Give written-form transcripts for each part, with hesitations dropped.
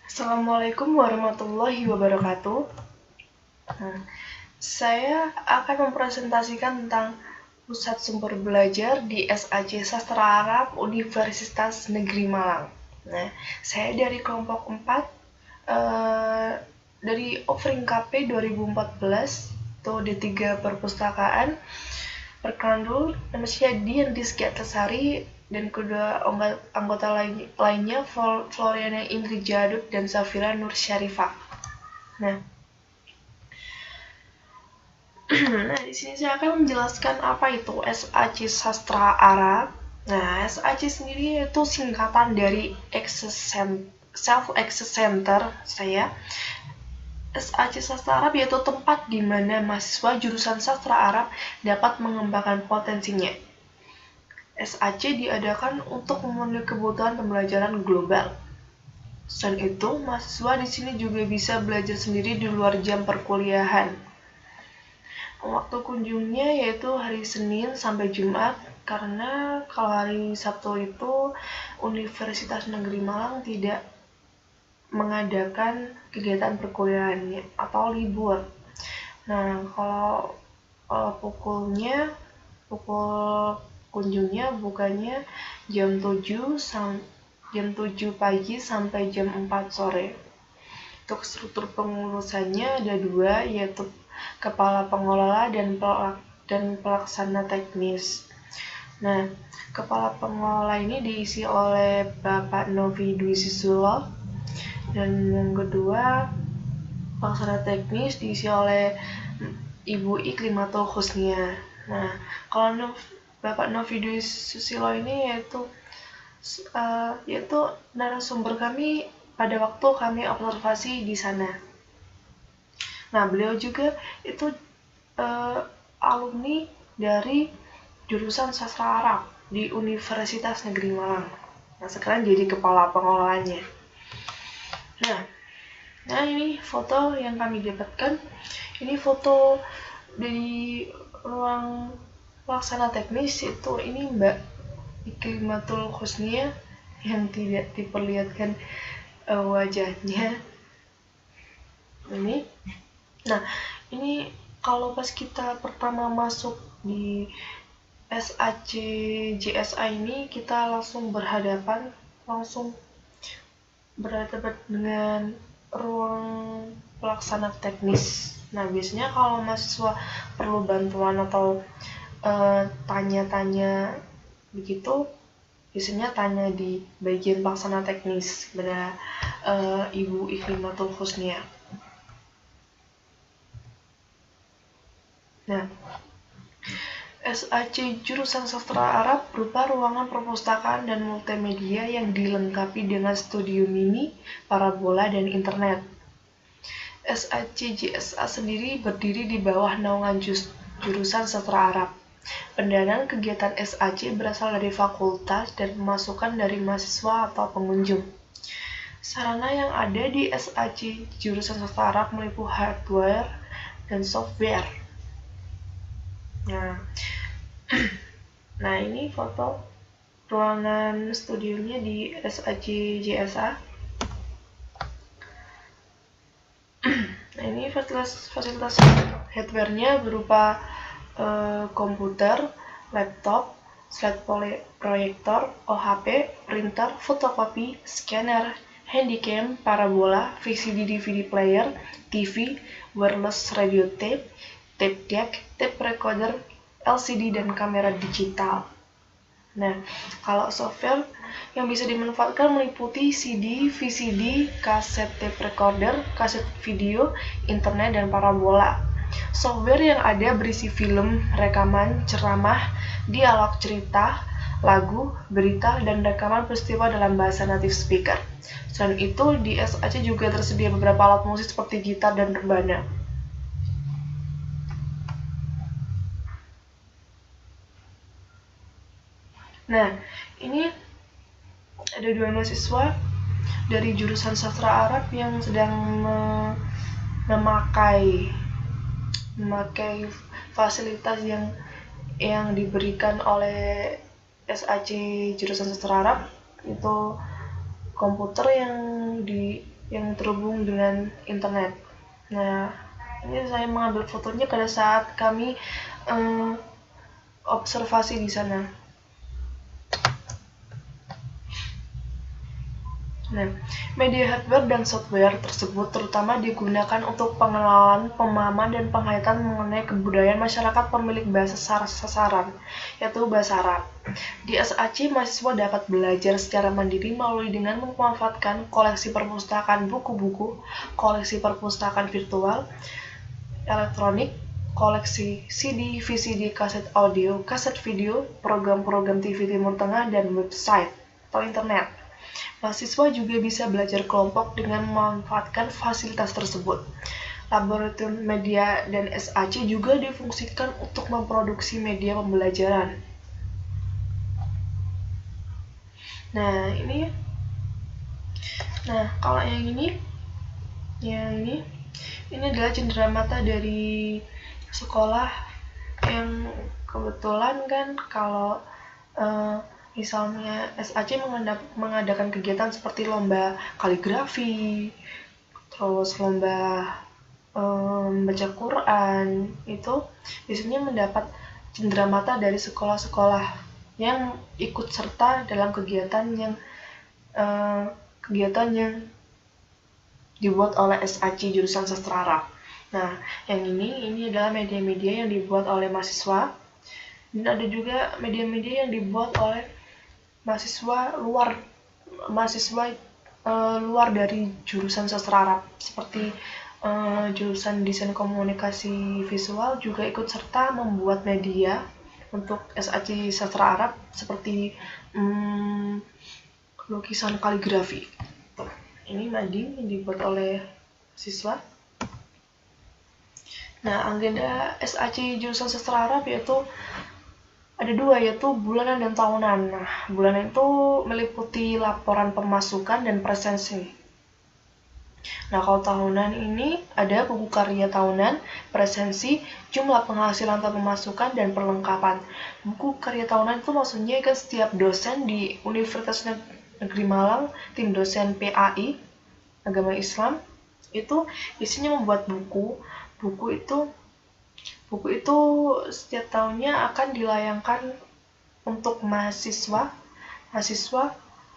Assalamualaikum warahmatullahi wabarakatuh. Nah, saya akan mempresentasikan tentang Pusat Sumber Belajar di SAC Sastra Arab Universitas Negeri Malang. Nah, saya dari kelompok 4 dari Offering KP 2014 atau D3 Perpustakaan. Perkenalan dulu, nama saya Dian Rizky Atasari dan kedua anggota lainnya Floriana Indri Jadut dan Safira Nur Syarifah. Nah, di sini saya akan menjelaskan apa itu SAC Sastra Arab. Nah, SAC sendiri itu singkatan dari Self Access Center saya. SAC Sastra Arab yaitu tempat di mana mahasiswa jurusan sastra Arab dapat mengembangkan potensinya. SAC diadakan untuk memenuhi kebutuhan pembelajaran global. Selain itu, mahasiswa di sini juga bisa belajar sendiri di luar jam perkuliahan. Waktu kunjungnya yaitu hari Senin sampai Jumat, karena kalau hari Sabtu itu Universitas Negeri Malang tidak mengadakan kegiatan perkuliahannya atau libur. Nah, kalau pukul kunjungnya bukanya jam 7 pagi sampai jam 4 sore. Untuk struktur pengurusannya ada 2, yaitu kepala pengelola dan pelaksana teknis. Nah, kepala pengelola ini diisi oleh Bapak Novi Dwi Sisulo, dan yang kedua pelaksana teknis diisi oleh Ibu Iklimatul Husnia. Nah, kalau Bapak Novi Dwi Susilo ini yaitu narasumber kami pada waktu kami observasi di sana. Nah, beliau juga itu alumni dari jurusan sastra Arab di Universitas Negeri Malang. Nah, sekarang jadi kepala pengelolanya. Nah, ini foto yang kami dapatkan. Ini foto dari ruang pelaksana teknis, itu ini Mbak Iklimatul Husnia yang tidak diperlihatkan wajahnya. Nah, ini kalau pas kita pertama masuk di SAC JSA ini, kita langsung berhadapan dengan ruang pelaksana teknis. Nah, biasanya kalau mahasiswa perlu bantuan atau tanya-tanya begitu, biasanya tanya di bagian pelaksana teknis kepada Ibu Iklimatul Husnia. Nah, SAC jurusan sastra Arab berupa ruangan perpustakaan dan multimedia yang dilengkapi dengan studio mini, parabola, dan internet. SAC JSA sendiri berdiri di bawah naungan jurusan sastra Arab. Pendanaan kegiatan SAC berasal dari fakultas dan pemasukan dari mahasiswa atau pengunjung. Sarana yang ada di SAC jurusan sastra Arab meliputi hardware dan software. Nah, ini foto ruangan studionya di SAC JSA. Nah, ini fasilitas hardware-nya berupa komputer, laptop, slide proyektor, OHP, printer, fotokopi, scanner, handycam, parabola, VCD DVD player, TV, wireless radio tape, tape deck, tape recorder, LCD, dan kamera digital. Nah, kalau software yang bisa dimanfaatkan meliputi CD, VCD, kaset tape recorder, kaset video, internet, dan parabola. Software yang ada berisi film, rekaman, ceramah, dialog cerita, lagu, berita, dan rekaman peristiwa dalam bahasa native speaker. Selain itu, di SAC juga tersedia beberapa alat musik seperti gitar dan rebana. Nah, ini ada 2 mahasiswa dari jurusan sastra Arab yang sedang memakai fasilitas yang diberikan oleh SAC jurusan sastra Arab, itu komputer yang yang terhubung dengan internet. Nah, ini saya mengambil fotonya pada saat kami observasi di sana. Nah, media hardware dan software tersebut terutama digunakan untuk pengenalan, pemahaman, dan penghayatan mengenai kebudayaan masyarakat pemilik bahasa sasaran, yaitu bahasa Arab. Di SAC, mahasiswa dapat belajar secara mandiri melalui dengan memanfaatkan koleksi perpustakaan buku-buku, koleksi perpustakaan virtual, elektronik, koleksi CD, VCD, kaset audio, kaset video, program-program TV Timur Tengah, dan website atau internet. Mahasiswa juga bisa belajar kelompok dengan memanfaatkan fasilitas tersebut. Laboratorium media dan SAC juga difungsikan untuk memproduksi media pembelajaran. Nah, kalau yang ini adalah cenderamata dari sekolah yang kebetulan kan kalau misalnya SAC mengadakan kegiatan seperti lomba kaligrafi, terus lomba baca Quran, itu biasanya mendapat cenderamata dari sekolah-sekolah yang ikut serta dalam kegiatan yang dibuat oleh SAC jurusan Sastra Arab. Nah, yang ini adalah media-media yang dibuat oleh mahasiswa, dan ada juga media-media yang dibuat oleh mahasiswa luar dari jurusan Sastra Arab, seperti jurusan Desain Komunikasi Visual juga ikut serta membuat media untuk SAC Sastra Arab seperti lukisan kaligrafi. Ini mading yang dibuat oleh siswa. Nah, agenda SAC jurusan Sastra Arab ada dua, yaitu bulanan dan tahunan. Nah, bulanan itu meliputi laporan pemasukan dan presensi. Nah, kalau tahunan ini ada buku karya tahunan, presensi, jumlah penghasilan atau pemasukan, dan perlengkapan. Buku karya tahunan itu maksudnya kan setiap dosen di Universitas Negeri Malang, tim dosen PAI, Agama Islam, itu isinya membuat buku. Buku itu setiap tahunnya akan dilayangkan untuk mahasiswa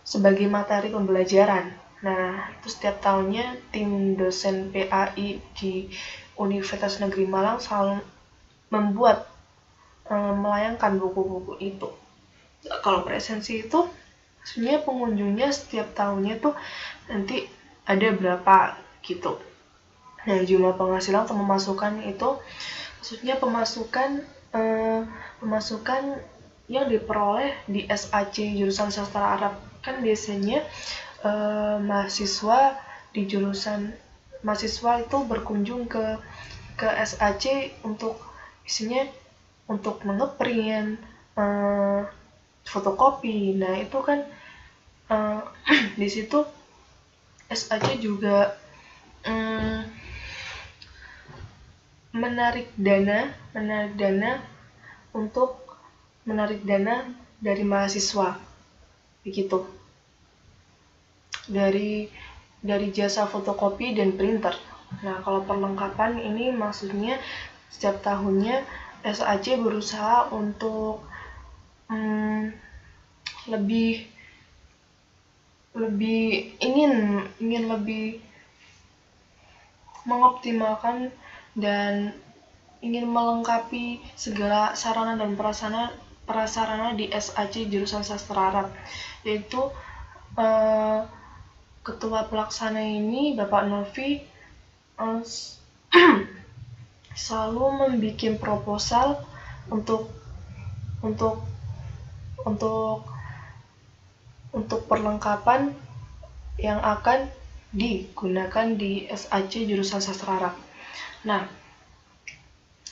sebagai materi pembelajaran. Nah, itu setiap tahunnya tim dosen PAI di Universitas Negeri Malang selalu melayangkan buku-buku itu. Kalau presensi itu sebenarnya pengunjungnya setiap tahunnya tuh nanti ada berapa gitu. Nah, jumlah penghasilan atau pemasukan itu maksudnya pemasukan yang diperoleh di SAC jurusan Sastra Arab. Kan biasanya mahasiswa itu berkunjung ke SAC untuk isinya untuk mengeprint, fotokopi. Nah, itu kan di situ SAC juga menarik dana dari mahasiswa, begitu, dari jasa fotokopi dan printer. Nah, kalau perlengkapan ini maksudnya setiap tahunnya SAC berusaha untuk ingin lebih mengoptimalkan dan ingin melengkapi segala sarana dan prasarana di SAC jurusan Sastra Arab, yaitu ketua pelaksana ini Bapak Novi selalu membuat proposal untuk perlengkapan yang akan digunakan di SAC jurusan Sastra Arab. Nah,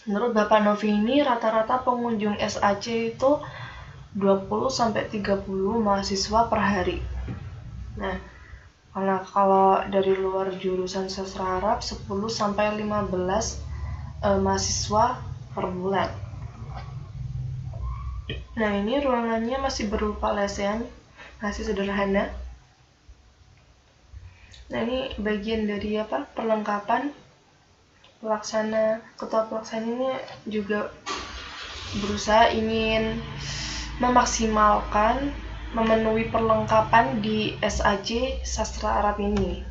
menurut Bapak Novi ini rata-rata pengunjung SAC itu 20-30 mahasiswa per hari. Nah, karena kalau dari luar jurusan Sastra Arab 10-15 mahasiswa per bulan. Nah, ini ruangannya masih berupa lesehan, masih sederhana. Nah, ini bagian dari perlengkapan pelaksana. Ketua pelaksananya juga berusaha ingin memaksimalkan memenuhi perlengkapan di SAC Sastra Arab ini.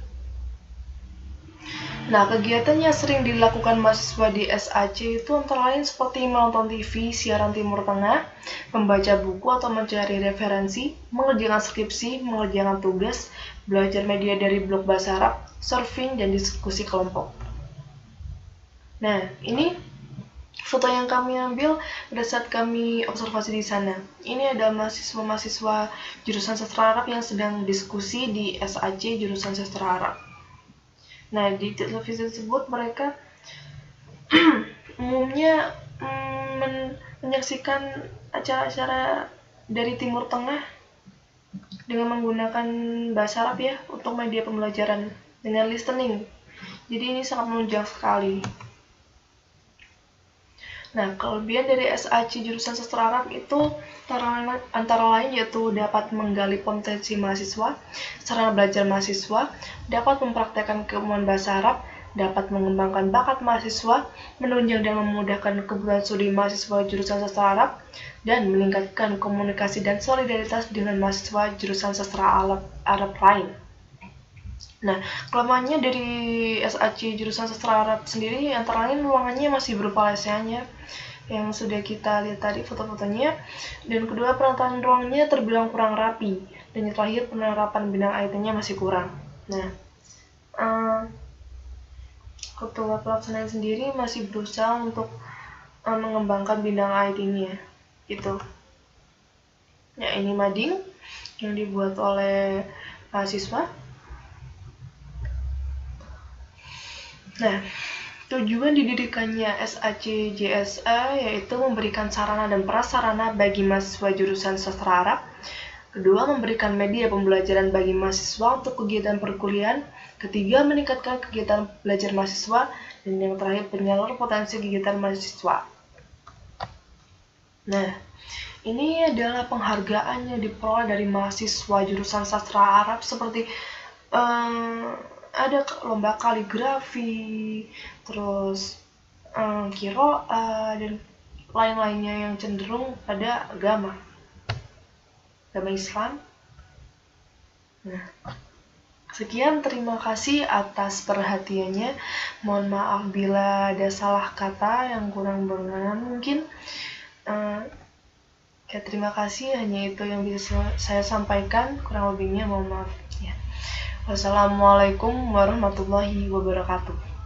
Nah, kegiatan yang sering dilakukan mahasiswa di SAC itu antara lain seperti menonton TV, siaran Timur Tengah, membaca buku atau mencari referensi, mengerjakan skripsi, mengerjakan tugas, belajar media dari blog bahasa Arab, surfing, dan diskusi kelompok. Nah, ini foto yang kami ambil pada saat kami observasi di sana. Ini ada mahasiswa-mahasiswa jurusan sastra Arab yang sedang diskusi di SAC jurusan sastra Arab. Nah, di televisi tersebut mereka umumnya menyaksikan acara-acara dari Timur Tengah dengan menggunakan bahasa Arab ya untuk media pembelajaran dengan listening. Jadi ini sangat menunjang sekali. Nah, kelebihan dari SAC jurusan sastra Arab itu antara lain yaitu dapat menggali potensi mahasiswa, sarana belajar mahasiswa, dapat mempraktekkan keilmuan bahasa Arab, dapat mengembangkan bakat mahasiswa, menunjang dan memudahkan kebutuhan studi mahasiswa jurusan sastra Arab, dan meningkatkan komunikasi dan solidaritas dengan mahasiswa jurusan sastra Arab lain. Nah, kelemahannya dari SAC jurusan sastra Arab sendiri antara lain ruangannya masih berupa lesehannya yang sudah kita lihat tadi foto-fotonya, dan kedua penataan ruangnya terbilang kurang rapi, dan yang terakhir penerapan bidang IT-nya masih kurang. Nah, ketua pelaksana sendiri masih berusaha untuk mengembangkan bidang IT-nya gitu. Ya, ini mading yang dibuat oleh mahasiswa. Nah, tujuan didirikannya SAC JSA yaitu memberikan sarana dan prasarana bagi mahasiswa jurusan sastra Arab. Kedua, memberikan media pembelajaran bagi mahasiswa untuk kegiatan perkuliahan. Ketiga, meningkatkan kegiatan belajar mahasiswa. Dan yang terakhir, penyalur potensi kegiatan mahasiswa. Nah, ini adalah penghargaan yang diperoleh dari mahasiswa jurusan sastra Arab seperti ada lomba kaligrafi, terus qiraah, dan lain-lainnya yang cenderung pada agama Islam. Nah, sekian, terima kasih atas perhatiannya. Mohon maaf bila ada salah kata yang kurang berkenan mungkin. Terima kasih, hanya itu yang bisa saya sampaikan, kurang lebihnya mohon maaf ya. Wassalamualaikum warahmatullahi wabarakatuh.